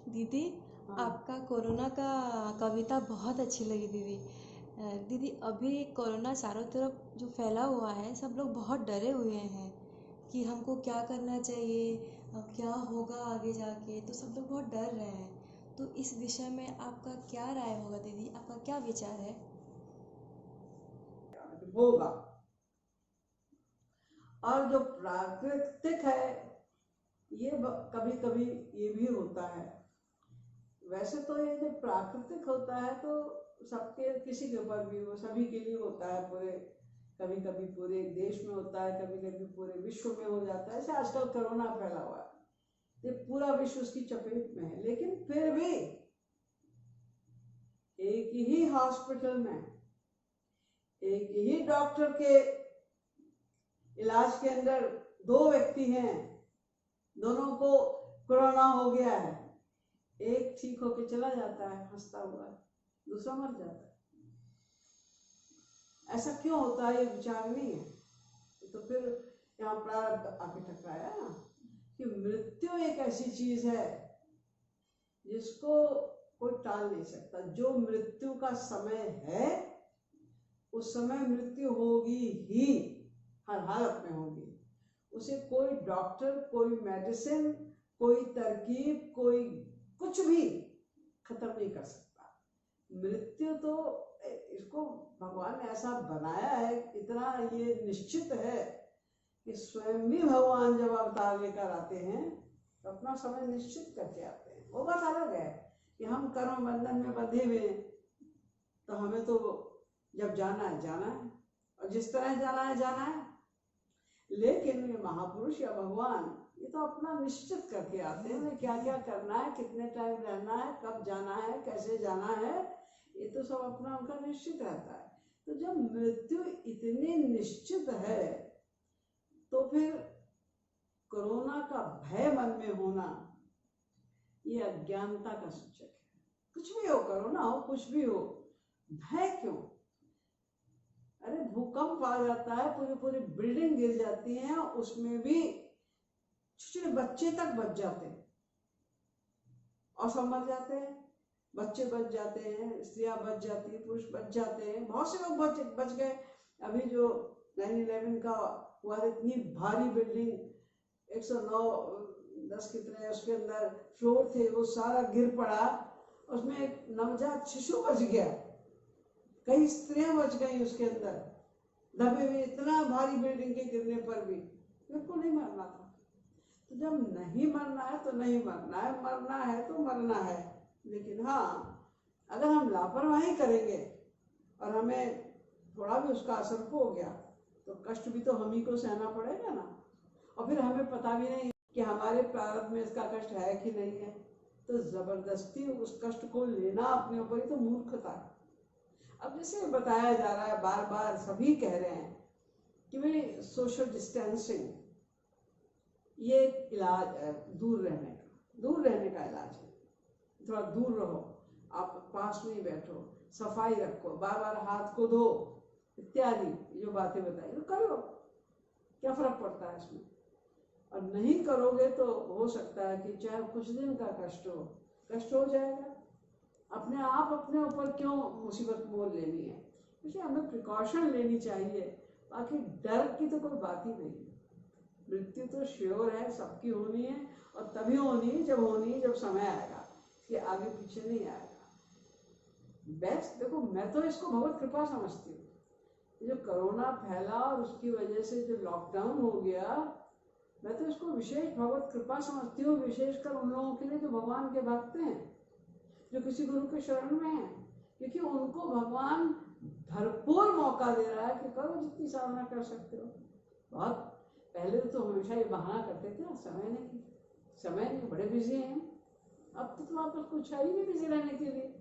दीदी, हाँ। आपका कोरोना का कविता बहुत अच्छी लगी दीदी। दीदी, अभी कोरोना चारों तरफ जो फैला हुआ है, सब लोग बहुत डरे हुए हैं कि हमको क्या करना चाहिए, क्या होगा आगे जाके, तो सब लोग बहुत डर रहे हैं। तो इस विषय में आपका क्या राय होगा दीदी, आपका क्या विचार है? होगा। और जो प्राकृतिक है ये कभी कभी ये भी होता है। वैसे तो ये जो प्राकृतिक होता है तो सबके किसी के ऊपर भी वो सभी के लिए होता है, पूरे कभी कभी पूरे देश में होता है, कभी कभी पूरे विश्व में हो जाता है। ऐसे आजकल कोरोना फैला हुआ है, ये पूरा विश्व उसकी चपेट में है। लेकिन फिर भी एक ही हॉस्पिटल में एक ही डॉक्टर के इलाज के अंदर दो व्यक्ति हैं, दोनों को कोरोना हो गया है। एक ठीक होके चला जाता है हंसता हुआ, दूसरा मर जाता है। ऐसा क्यों होता है ये विचार नहीं है। तो फिर यहाँ प्रारब्ध आके टकराया ना कि मृत्यु एक ऐसी चीज है जिसको कोई टाल नहीं सकता। जो मृत्यु का समय है उस समय मृत्यु होगी ही, हर हालत में होगी। उसे कोई डॉक्टर, कोई मेडिसिन, कोई तरकीब, कोई कुछ भी खत्म नहीं कर सकता। मृत्यु तो इसको भगवान ने ऐसा बनाया है, इतना ये निश्चित है कि स्वयं भी भगवान जब अवतार लेकर आते हैं तो अपना समय निश्चित करके आते हैं। वो बात अलग है कि हम कर्म बंधन में बंधे हुए हैं, तो हमें तो जब जाना है जाना है, और जिस तरह जाना है जाना है। लेकिन ये महापुरुष या भगवान ये तो अपना निश्चित करके आते हैं, क्या क्या करना है, कितने टाइम रहना है, कब जाना है, कैसे जाना है, ये तो सब अपना उनका निश्चित रहता है। तो जब मृत्यु इतनी निश्चित है तो फिर कोरोना का भय मन में होना ये अज्ञानता का सूचक है। कुछ भी हो, कोरोना हो, कुछ भी हो, भय क्यों? अरे भूकंप आ जाता है, पूरी पूरी बिल्डिंग गिर जाती है, उसमें भी छोटे बच्चे तक बच जाते हैं और सब मर जाते हैं। बच्चे बच जाते हैं, स्त्रियां बच जाती है, पुरुष बच जाते हैं, बहुत से लोग बच गए। अभी जो 9/11 का हुआ, इतनी भारी बिल्डिंग 109 10 कितने उसके अंदर फ्लोर थे, वो सारा गिर पड़ा, उसमें एक नवजात शिशु बच गया, कई स्त्रियां बच गई उसके अंदर दबे हुए, इतना भारी बिल्डिंग के गिरने पर भी। मेरे को नहीं मरना था। तो जब नहीं मरना है तो नहीं मरना है, मरना है तो मरना है। लेकिन हाँ, अगर हम लापरवाही करेंगे और हमें थोड़ा भी उसका असर हो गया तो कष्ट भी तो हम ही को सहना पड़ेगा ना। और फिर हमें पता भी नहीं कि हमारे प्रारब्ध में इसका कष्ट है कि नहीं है, तो जबरदस्ती उस कष्ट को लेना अपने ऊपर ही तो मूर्खता है। अब जैसे बताया जा रहा है, बार बार सभी कह रहे हैं कि भाई सोशल डिस्टेंसिंग ये इलाज है, दूर रहने का इलाज है। थोड़ा दूर रहो, आप पास नहीं बैठो, सफाई रखो, बार बार हाथ को धो, इत्यादि जो बातें बताई तो करो, क्या फर्क पड़ता है इसमें। और नहीं करोगे तो हो सकता है कि चाहे कुछ दिन का कष्ट हो जाएगा। अपने आप अपने ऊपर क्यों मुसीबत मोल लेनी है। इसलिए हमें प्रिकॉशन लेनी चाहिए, बाकी डर की तो कोई बात ही नहीं है। मृत्यु तो श्योर है, सबकी होनी है, और तभी होनी है जब समय आएगा, इसके आगे पीछे नहीं आएगा। बेस्ट देखो, मैं तो इसको भगवत कृपा समझती हूँ। जो कोरोना फैला और उसकी वजह से जो लॉकडाउन हो गया, मैं तो इसको विशेष भगवत कृपा समझती हूँ, विशेषकर उन लोगों के लिए जो भगवान के भक्त हैं, जो किसी गुरु के शरण में है, क्योंकि उनको भगवान भरपूर मौका दे रहा है कि करो जितनी साधना कर सकते हो। बहुत पहले तो हमेशा ये बहाना करते थे, समय नहीं, बड़े बिजी हैं। अब तो तुम्हारे पास कुछ है ही नहीं बिजी रहने के लिए।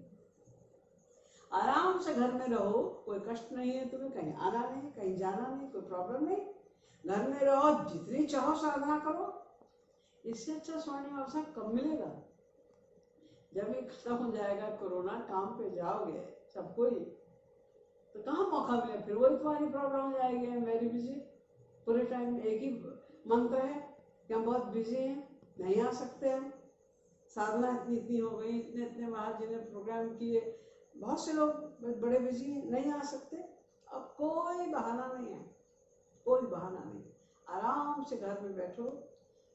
आराम से घर में रहो, कोई कष्ट नहीं है तुम्हें, कहीं आना नहीं, कहीं जाना नहीं, कोई प्रॉब्लम नहीं, घर में रहो, जितनी चाहो साधना करो। इससे अच्छा स्वर्णिम अवसर कब मिलेगा? जब ये खत्म हो जाएगा कोरोना, काम पे जाओगे सबको ही, तो कहाँ मौका मिले, फिर वही तुम्हारी प्रॉब्लम हो जाएगी, वेरी बिजी। पूरे टाइम एक ही मंत्र है कि हम बहुत बिजी हैं, नहीं आ सकते हम, साधना इतनी इतनी हो गई, इतने इतने महाराज जी ने प्रोग्राम किए, बहुत से लोग बड़े बिजी नहीं आ सकते। अब कोई बहाना नहीं है, कोई बहाना नहीं। आराम से घर में बैठो,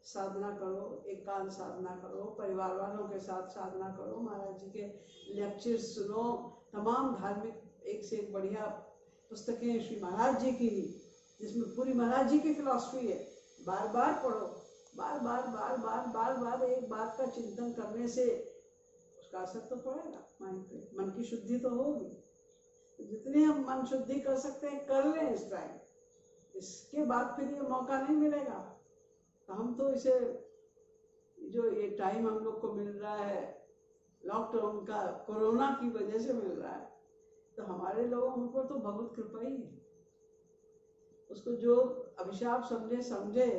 साधना करो, एकांत साधना करो, परिवार वालों के साथ साधना करो, महाराज जी के लेक्चर सुनो। तमाम धार्मिक एक से एक बढ़िया पुस्तकें श्री महाराज जी की, जिसमें पूरी महाराज जी की फिलॉसफी है। बार बार पढ़ो, बार बार बार बार बार बार एक बात का चिंतन करने से उसका असर तो पड़ेगा माइंड पे, मन की शुद्धि तो होगी। तो जितनी हम मन शुद्धि कर सकते हैं कर लें इस टाइम, इसके बाद फिर ये मौका नहीं मिलेगा। तो हम तो इसे, जो ये टाइम हम लोग को मिल रहा है लॉकडाउन का, कोरोना की वजह से मिल रहा है, तो हमारे लोगों पर तो बहुत कृपा ही है। उसको जो अभिशाप समझे समझे,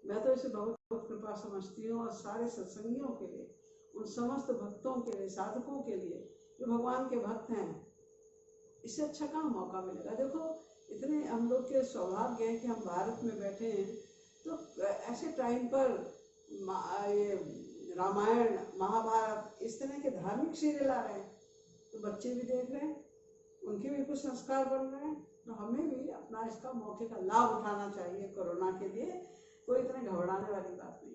मैं तो इसे बहुत बहुत कृपा समझती हूँ। और सारे सत्संगियों के लिए, उन समस्त भक्तों के लिए, साधकों के लिए जो भगवान के भक्त हैं, इससे अच्छा कहाँ मौका मिलेगा। देखो इतने हम लोग के सौभाग्य है कि हम भारत में बैठे हैं, तो ऐसे टाइम पर ये रामायण महाभारत इस तरह के धार्मिक सीरियल आ रहे हैं, तो बच्चे भी देख रहे हैं, उनके भी कुछ संस्कार बन रहे हैं। तो हमें भी अपना इसका मौके का लाभ उठाना चाहिए। कोरोना के लिए कोई इतने घबराने वाली बात नहीं।